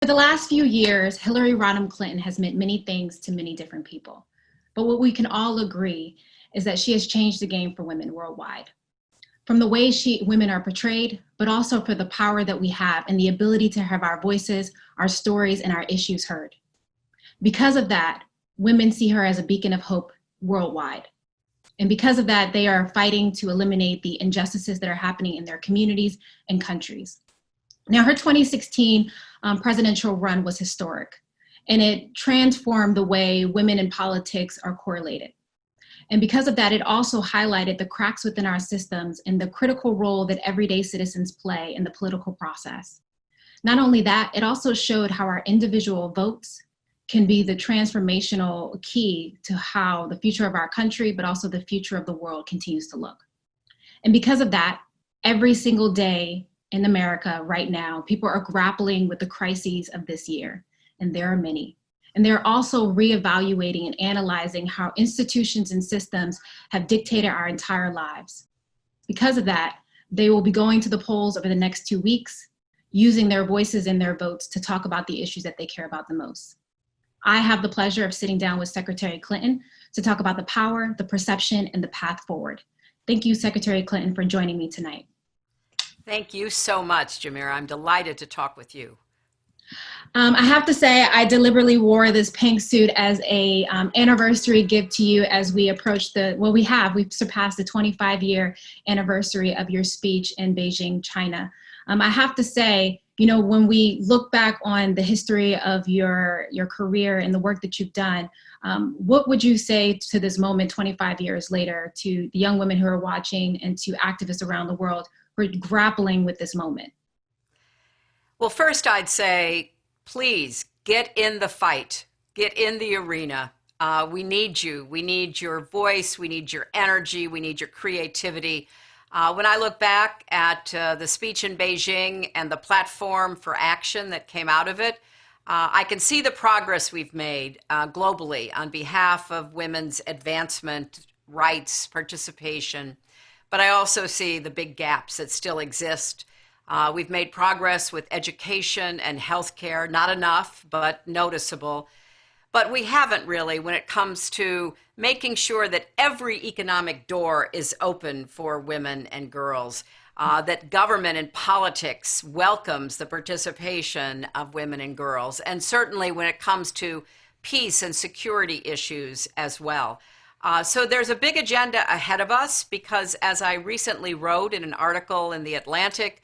For the last few years, Hillary Rodham Clinton has meant many things to many different people. But what we can all agree is that she has changed the game for women worldwide. From the way women are portrayed, but also for the power that we have and the ability to have our voices, our stories, and our issues heard. Because of that, women see her as a beacon of hope worldwide. And because of that, they are fighting to eliminate the injustices that are happening in their communities and countries. Now, her 2016 presidential run was historic, and it transformed the way women in politics are correlated. And because of that, it also highlighted the cracks within our systems and the critical role that everyday citizens play in the political process. Not only that, it also showed how our individual votes can be the transformational key to how the future of our country, but also the future of the world continues to look. And because of that, every single day in America right now, people are grappling with the crises of this year, and there are many. And they're also reevaluating and analyzing how institutions and systems have dictated our entire lives. Because of that, they will be going to the polls over the next 2 weeks, using their voices and their votes to talk about the issues that they care about the most. I have the pleasure of sitting down with Secretary Clinton to talk about the power, the perception, and the path forward. Thank you, Secretary Clinton, for joining me tonight. Thank you so much, Jamira. I'm delighted to talk with you. I have to say, I deliberately wore this pink suit as a anniversary gift to you as we approach we've surpassed the 25-year anniversary of your speech in Beijing, China. I have to say, when we look back on the history of your career and the work that you've done, what would you say to this moment 25 years later to the young women who are watching and to activists around the world who are grappling with this moment? Well, first I'd say, please get in the fight, get in the arena. We need you. We need your voice. We need your energy. We need your creativity. When I look back at the speech in Beijing and the platform for action that came out of it, I can see the progress we've made globally on behalf of women's advancement, rights, participation. But I also see the big gaps that still exist. We've made progress with education and healthcare, not enough, but noticeable. But we haven't really when it comes to making sure that every economic door is open for women and girls, that government and politics welcomes the participation of women and girls, and certainly when it comes to peace and security issues as well. So there's a big agenda ahead of us because, as I recently wrote in an article in The Atlantic,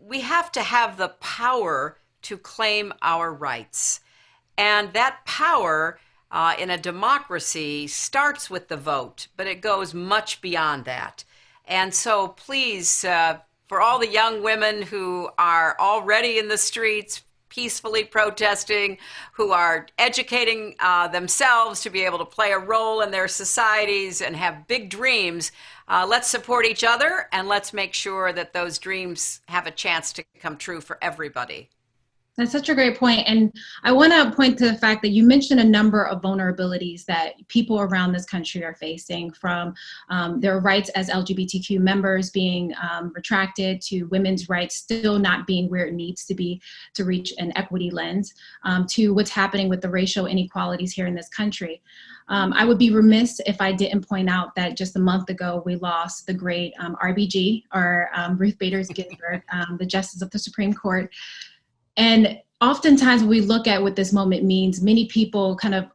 we have to have the power to claim our rights. And that power in a democracy starts with the vote, but it goes much beyond that. And so please, for all the young women who are already in the streets, peacefully protesting, who are educating themselves to be able to play a role in their societies and have big dreams, let's support each other and let's make sure that those dreams have a chance to come true for everybody. That's such a great point. And I want to point to the fact that you mentioned a number of vulnerabilities that people around this country are facing, from their rights as LGBTQ members being retracted, to women's rights still not being where it needs to be to reach an equity lens, to what's happening with the racial inequalities here in this country. I would be remiss if I didn't point out that just a month ago, we lost the great RBG, or Ruth Bader Ginsburg, the Justice of the Supreme Court. And oftentimes when we look at what this moment means, many people kind of,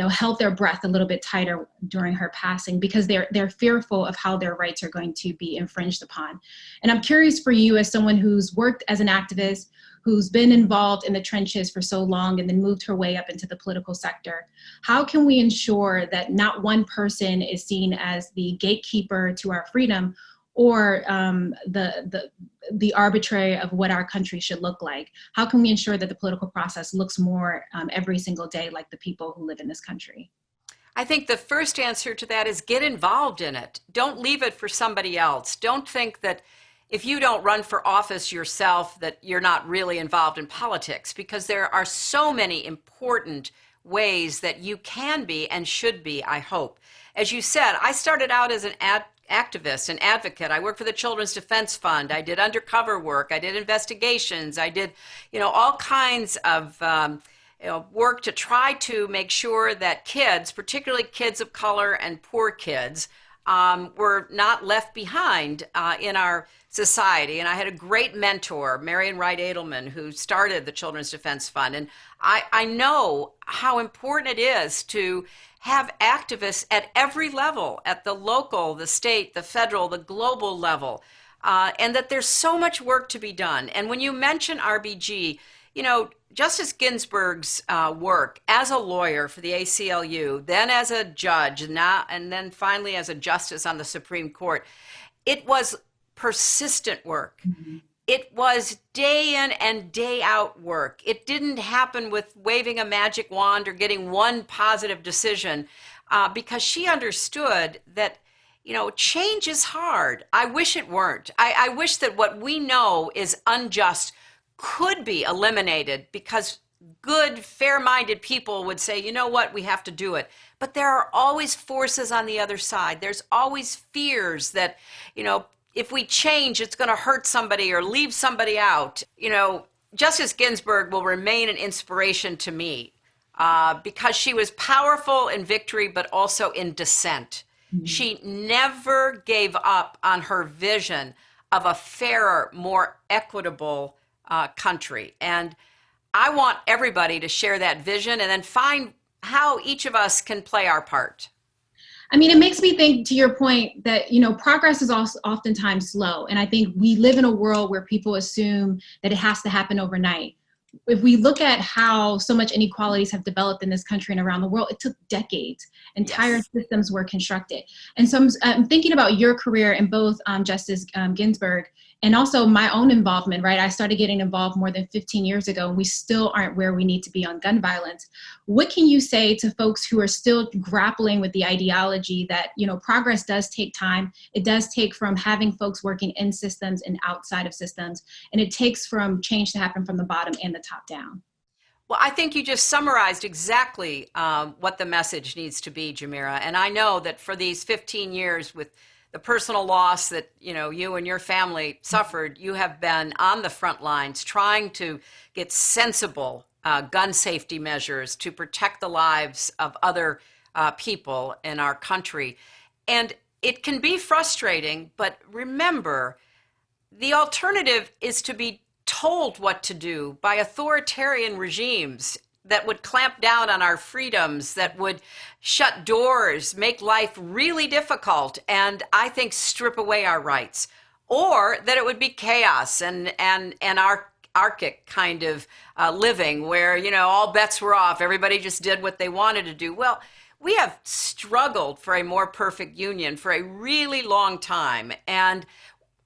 held their breath a little bit tighter during her passing because they're fearful of how their rights are going to be infringed upon. And I'm curious for you, as someone who's worked as an activist, who's been involved in the trenches for so long and then moved her way up into the political sector, how can we ensure that not one person is seen as the gatekeeper to our freedom, or the arbitrary of what our country should look like? How can we ensure that the political process looks more every single day like the people who live in this country? I think the first answer to that is get involved in it. Don't leave it for somebody else. Don't think that if you don't run for office yourself that you're not really involved in politics, because there are so many important ways that you can be and should be, I hope. As you said, I started out as an activist and advocate. I worked for the Children's Defense Fund. I did undercover work. I did investigations. I did, all kinds of work to try to make sure that kids, particularly kids of color and poor kids, were not left behind in our society. And I had a great mentor, Marian Wright Edelman, who started the Children's Defense Fund. And I know how important it is to have activists at every level, at the local, the state, the federal, the global level, and that there's so much work to be done. And when you mention RBG, Justice Ginsburg's work as a lawyer for the ACLU, then as a judge, and then finally as a justice on the Supreme Court, it was persistent work. Mm-hmm. It was day in and day out work. It didn't happen with waving a magic wand or getting one positive decision, because she understood that, change is hard. I wish it weren't. I wish that what we know is unjust could be eliminated, because good, fair-minded people would say, you know what, we have to do it. But there are always forces on the other side. There's always fears that, if we change, it's going to hurt somebody or leave somebody out. Justice Ginsburg will remain an inspiration to me because she was powerful in victory, but also in dissent. Mm-hmm. She never gave up on her vision of a fairer, more equitable country. And I want everybody to share that vision and then find how each of us can play our part. I mean, it makes me think, to your point, that, progress is also oftentimes slow. And I think we live in a world where people assume that it has to happen overnight. If we look at how so much inequalities have developed in this country and around the world, it took decades. Entire systems were constructed. And so I'm thinking about your career in both Justice Ginsburg and also my own involvement, right? I started getting involved more than 15 years ago, and we still aren't where we need to be on gun violence. What can you say to folks who are still grappling with the ideology that, progress does take time? It does take from having folks working in systems and outside of systems, and it takes from change to happen from the bottom and the top down. Well, I think you just summarized exactly what the message needs to be, Jamira. And I know that for these 15 years, with the personal loss that you and your family suffered, you have been on the front lines trying to get sensible gun safety measures to protect the lives of other people in our country. And it can be frustrating, but remember, the alternative is to be told what to do by authoritarian regimes that would clamp down on our freedoms, that would shut doors, make life really difficult, and I think strip away our rights. Or that it would be chaos and anarchic kind of living where, all bets were off, everybody just did what they wanted to do. Well, we have struggled for a more perfect union for a really long time, and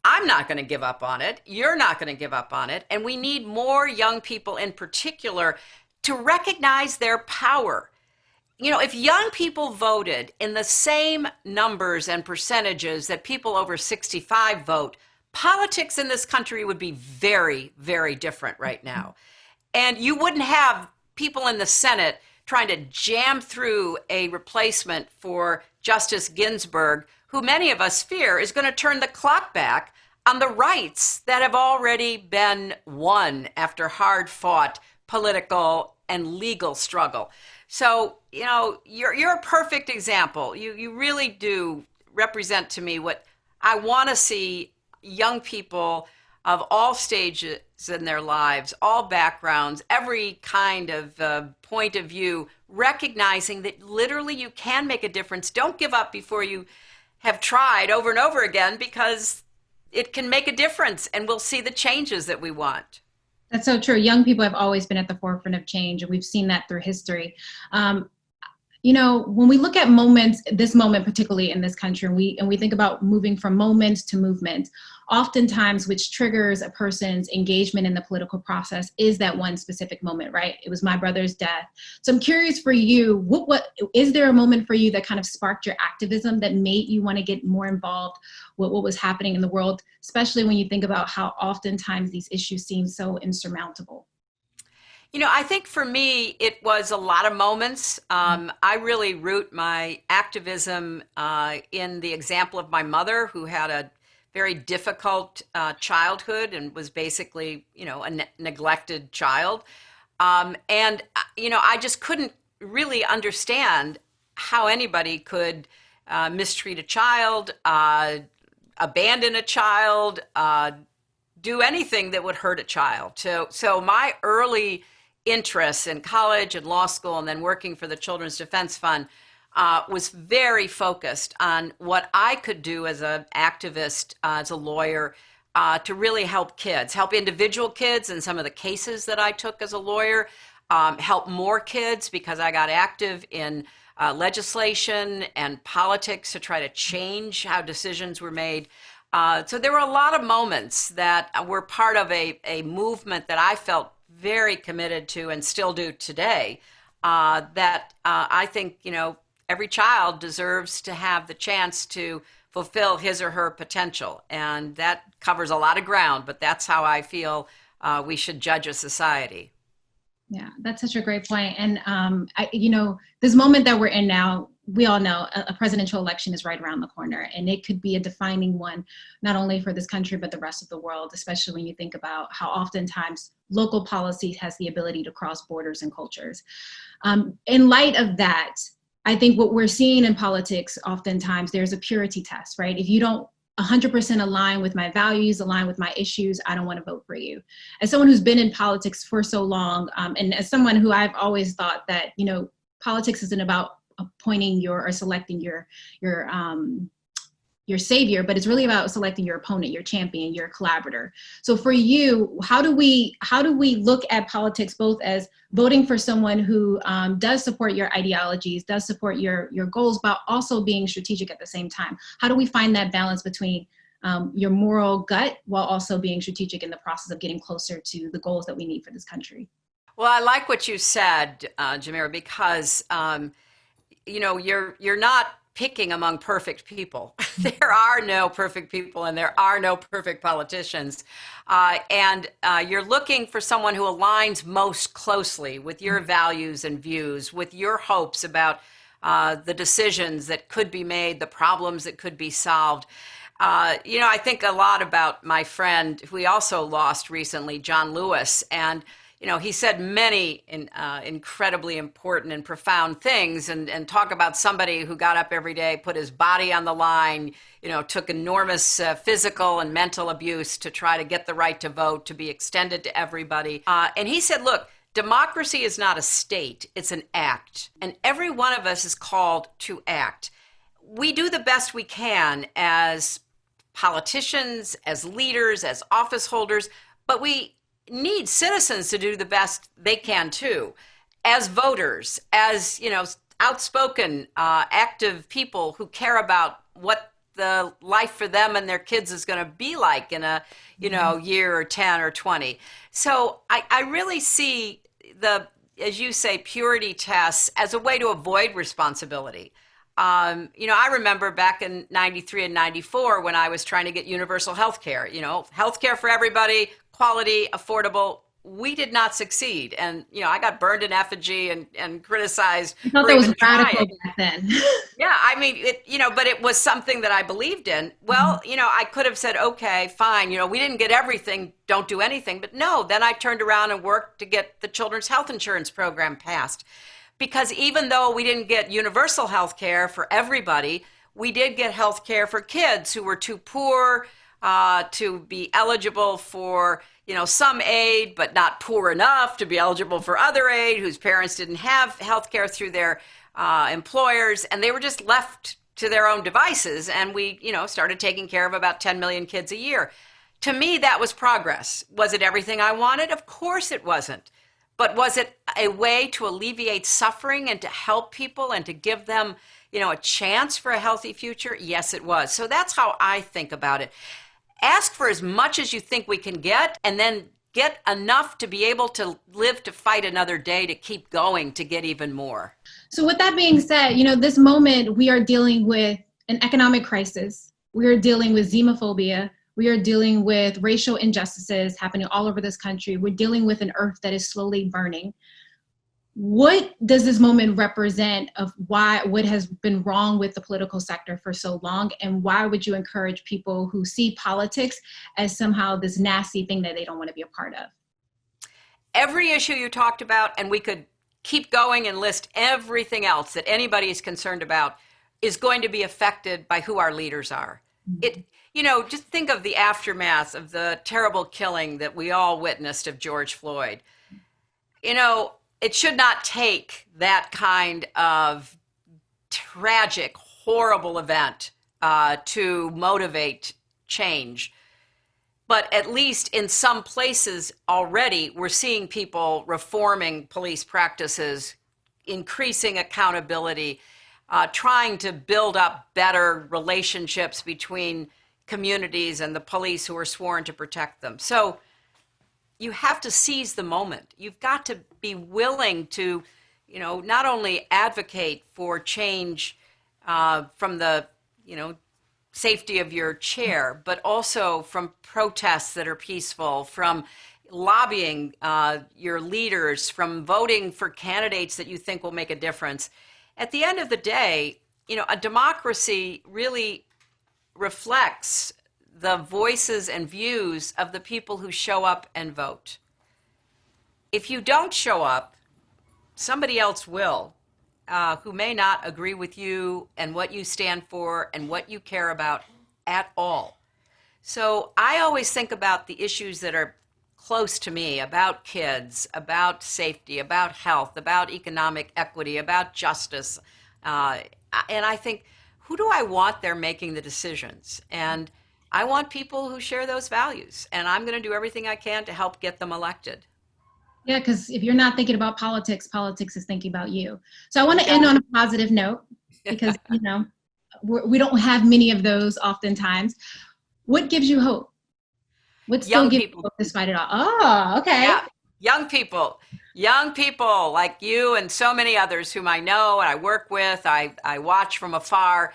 I'm not going to give up on it. You're not going to give up on it. And we need more young people in particular to recognize their power. If young people voted in the same numbers and percentages that people over 65 vote, politics in this country would be very, very different right now. And you wouldn't have people in the Senate trying to jam through a replacement for Justice Ginsburg, who many of us fear is going to turn the clock back on the rights that have already been won after hard-fought political and legal struggle. So, you're a perfect example. You really do represent to me what I want to see young people of all stages in their lives, all backgrounds, every kind of point of view, recognizing that literally you can make a difference. Don't give up before you have tried over and over again, because it can make a difference and we'll see the changes that we want. That's so true. Young people have always been at the forefront of change, and we've seen that through history. When we look at moments, this moment particularly in this country, and we think about moving from moment to movement, oftentimes which triggers a person's engagement in the political process is that one specific moment, right? It was my brother's death. So I'm curious for you, what is there a moment for you that kind of sparked your activism that made you want to get more involved with what was happening in the world, especially when you think about how oftentimes these issues seem so insurmountable? I think for me, it was a lot of moments. I really root my activism in the example of my mother, who had a very difficult childhood and was basically, a neglected child. I just couldn't really understand how anybody could mistreat a child, abandon a child, do anything that would hurt a child. So my early interests in college and law school and then working for the Children's Defense Fund was very focused on what I could do as an activist, as a lawyer, to really help kids, help individual kids in some of the cases that I took as a lawyer, help more kids because I got active in legislation and politics to try to change how decisions were made. So there were a lot of moments that were part of a movement that I felt very committed to and still do today, that I think, every child deserves to have the chance to fulfill his or her potential. And that covers a lot of ground, but that's how I feel we should judge a society. Yeah, that's such a great point. And, this moment that we're in now, we all know a presidential election is right around the corner, and it could be a defining one, not only for this country, but the rest of the world, especially when you think about how oftentimes local policy has the ability to cross borders and cultures. In light of that, I think what we're seeing in politics, oftentimes there's a purity test, right? If you don't 100% align with my values, align with my issues, I don't want to vote for you. As someone who's been in politics for so long, and as someone who I've always thought that, politics isn't about appointing or selecting your savior, but it's really about selecting your opponent, your champion, your collaborator. So for you, how do we look at politics both as voting for someone who does support your ideologies, does support your goals, but also being strategic at the same time? How do we find that balance between your moral gut while also being strategic in the process of getting closer to the goals that we need for this country? Well, I like what you said, Jamira, because you're not picking among perfect people. There are no perfect people and there are no perfect politicians. And you're looking for someone who aligns most closely with your values and views, with your hopes about the decisions that could be made, the problems that could be solved. I think a lot about my friend who we also lost recently, John Lewis, and he said many incredibly important and profound things, and talk about somebody who got up every day, put his body on the line, took enormous physical and mental abuse to try to get the right to vote to be extended to everybody. And he said, look, democracy is not a state, it's an act. And every one of us is called to act. We do the best we can as politicians, as leaders, as office holders, but we need citizens to do the best they can too, as voters, as outspoken, active people who care about what the life for them and their kids is going to be like in a year or 10 or 20. So I really see as you say, purity tests as a way to avoid responsibility. I remember back in 93 and 94 when I was trying to get universal health care, health care for everybody, quality, affordable. We did not succeed. And, I got burned in effigy and criticized. I thought that was radical back then. Yeah, I mean, but it was something that I believed in. Well, I could have said, okay, fine. We didn't get everything. Don't do anything. But no, then I turned around and worked to get the Children's Health Insurance Program passed. Because even though we didn't get universal health care for everybody, we did get health care for kids who were too poor to be eligible for, some aid, but not poor enough to be eligible for other aid, whose parents didn't have health care through their employers, and they were just left to their own devices. And we, started taking care of about 10 million kids a year. To me, that was progress. Was it everything I wanted? Of course it wasn't. But was it a way to alleviate suffering and to help people and to give them, a chance for a healthy future? Yes, it was. So that's how I think about it. Ask for as much as you think we can get, and then get enough to be able to live to fight another day, to keep going, to get even more. So with that being said, this moment we are dealing with an economic crisis. We are dealing with xenophobia. We are dealing with racial injustices happening all over this country. We're dealing with an earth that is slowly burning. What does this moment represent of what has been wrong with the political sector for so long? And why would you encourage people who see politics as somehow this nasty thing that they don't want to be a part of? Every issue you talked about, and we could keep going and list everything else that anybody is concerned about, is going to be affected by who our leaders are. Just think of the aftermath of the terrible killing that we all witnessed of George Floyd. It should not take that kind of tragic, horrible event to motivate change. But at least in some places already, we're seeing people reforming police practices, increasing accountability, trying to build up better relationships between communities and the police who are sworn to protect them. So you have to seize the moment. You've got to be willing to, not only advocate for change from the, safety of your chair, but also from protests that are peaceful, from lobbying your leaders, from voting for candidates that you think will make a difference. At the end of the day, a democracy really reflects the voices and views of the people who show up and vote. If you don't show up, somebody else will, who may not agree with you and what you stand for and what you care about at all. So I always think about the issues that are close to me, about kids, about safety, about health, about economic equity, about justice. And I think, who do I want there making the decisions? And I want people who share those values, and I'm going to do everything I can to help get them elected. Yeah, because if you're not thinking about politics, politics is thinking about you. So I want to end on a positive note because, we don't have many of those oftentimes. What gives you hope? What still gives you hope despite it all? Oh, okay. Yeah. Young people like you and so many others whom I know and I work with, I watch from afar,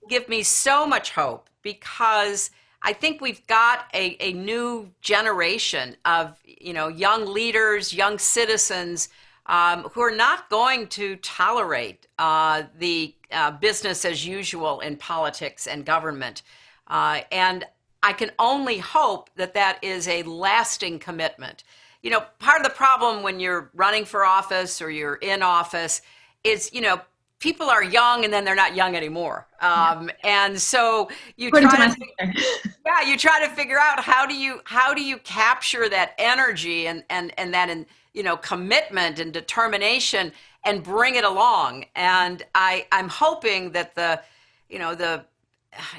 give me so much hope because I think we've got a new generation of, young leaders, young citizens who are not going to tolerate the business as usual in politics and government. And I can only hope that that is a lasting commitment. Part of the problem when you're running for office or you're in office is, people are young and then they're not young anymore. And so you try to figure out how do you capture that energy and that, commitment and determination and bring it along. And I'm hoping that the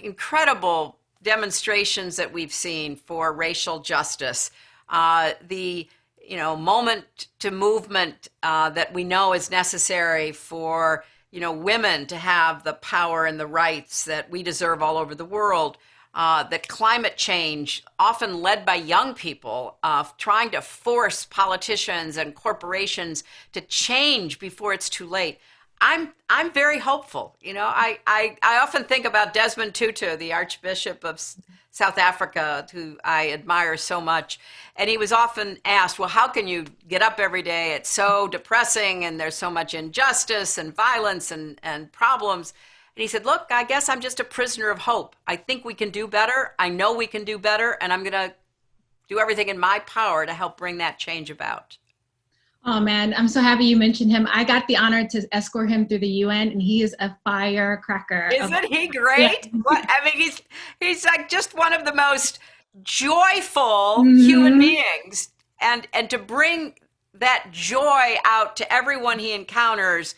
incredible demonstrations that we've seen for racial justice, the moment to movement that we know is necessary for women to have the power and the rights that we deserve all over the world, that climate change, often led by young people, trying to force politicians and corporations to change before it's too late. I'm very hopeful. I often think about Desmond Tutu, the Archbishop of South Africa, who I admire so much. And he was often asked, well, how can you get up every day? It's so depressing and there's so much injustice and violence and problems. And he said, look, I guess I'm just a prisoner of hope. I think we can do better. I know we can do better. And I'm going to do everything in my power to help bring that change about. Oh man, I'm so happy you mentioned him. I got the honor to escort him through the UN, and he is a firecracker. Isn't he great? Yeah. He's like just one of the most joyful human beings, and to bring that joy out to everyone he encounters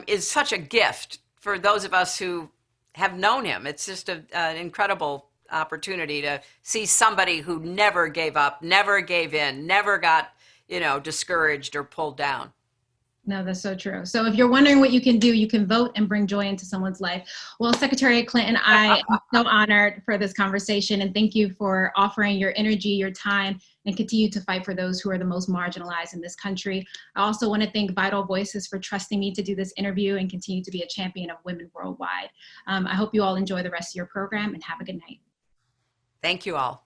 is such a gift for those of us who have known him. It's just an incredible opportunity to see somebody who never gave up, never gave in, never got discouraged or pulled down. No, that's so true. So if you're wondering what you can do, you can vote and bring joy into someone's life. Well, Secretary Clinton, I am so honored for this conversation, and thank you for offering your energy, your time, and continue to fight for those who are the most marginalized in this country. I also want to thank Vital Voices for trusting me to do this interview and continue to be a champion of women worldwide. I hope you all enjoy the rest of your program and have a good night. Thank you all.